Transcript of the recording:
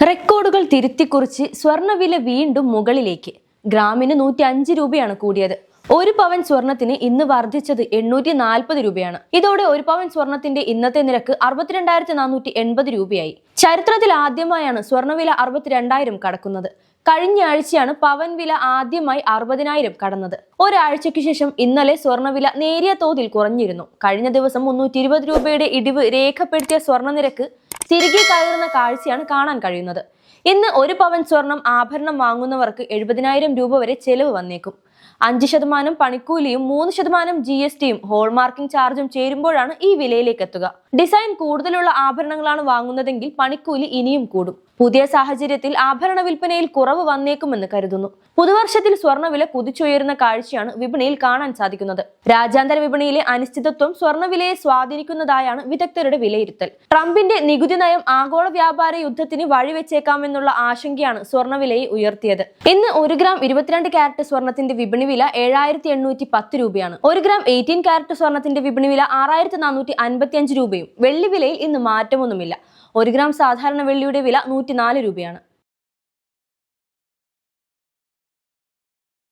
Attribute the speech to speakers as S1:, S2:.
S1: റെക്കോർഡുകൾ തിരുത്തിക്കുറിച്ച് സ്വർണ്ണവില വീണ്ടും മുകളിലേക്ക്. ഗ്രാമിന് 105 രൂപയാണ് കൂടിയത്. ഒരു പവൻ സ്വർണത്തിന് ഇന്ന് വർദ്ധിച്ചത് 840 രൂപയാണ്. ഇതോടെ ഒരു പവൻ സ്വർണത്തിന്റെ ഇന്നത്തെ നിരക്ക് 62,480 രൂപയായി. ചരിത്രത്തിൽ ആദ്യമായാണ് സ്വർണ്ണവില 62,000 കടക്കുന്നത്. കഴിഞ്ഞ ആഴ്ചയാണ് പവൻ വില ആദ്യമായി 60,000 കടന്നത്. ഒരാഴ്ചയ്ക്ക് ശേഷം ഇന്നലെ സ്വർണ്ണവില നേരിയ തോതിൽ കുറഞ്ഞിരുന്നു. കഴിഞ്ഞ ദിവസം 320 രൂപയുടെ ഇടിവ് രേഖപ്പെടുത്തിയ സ്വർണ്ണ നിരക്ക് തിരികെ കയറുന്ന കാഴ്ചയാണ് കാണാൻ കഴിയുന്നത്. ഇന്ന് ഒരു പവൻ സ്വർണം ആഭരണം വാങ്ങുന്നവർക്ക് 70,000 രൂപ വരെ ചെലവ് വന്നേക്കും. 5% പണിക്കൂലിയും 3% GSTയും ഹോൾമാർക്കിംഗ് ചാർജും ചേരുമ്പോഴാണ് ഈ വിലയിലേക്ക് എത്തുക. ഡിസൈൻ കൂടുതലുള്ള ആഭരണങ്ങളാണ് വാങ്ങുന്നതെങ്കിൽ പണിക്കൂലി ഇനിയും കൂടും. പുതിയ സാഹചര്യത്തിൽ ആഭരണ വിൽപ്പനയിൽ കുറവ് വന്നേക്കുമെന്ന് കരുതുന്നു. പുതുവർഷത്തിൽ സ്വർണ്ണവില കുതിച്ചുയരുന്ന കാഴ്ചയാണ് വിപണിയിൽ കാണാൻ സാധിക്കുന്നത്. രാജ്യാന്തര വിപണിയിലെ അനിശ്ചിതത്വം സ്വർണ്ണവിലയെ സ്വാധീനിക്കുന്നതായാണ് വിദഗ്ധരുടെ വിലയിരുത്തൽ. ട്രംപിന്റെ നികുതി നയം ആഗോള വ്യാപാര യുദ്ധത്തിന് വഴിവെച്ചേക്കാമെന്നുള്ള ആശങ്കയാണ് സ്വർണ്ണവിലയെ ഉയർത്തിയത്. ഇന്ന് 1 ഗ്രാം 22 കാരറ്റ് സ്വർണത്തിന്റെ വിപണി വില 7,810 രൂപയാണ്. 1 ഗ്രാം 18 കാരറ്റ് സ്വർണത്തിന്റെ വിപണി വില 6,455 രൂപയും. വെള്ളി വിലയിൽ ഇന്ന് മാറ്റമൊന്നുമില്ല. 1 ഗ്രാം സാധാരണ വെള്ളിയുടെ വില 104 രൂപയാണ്.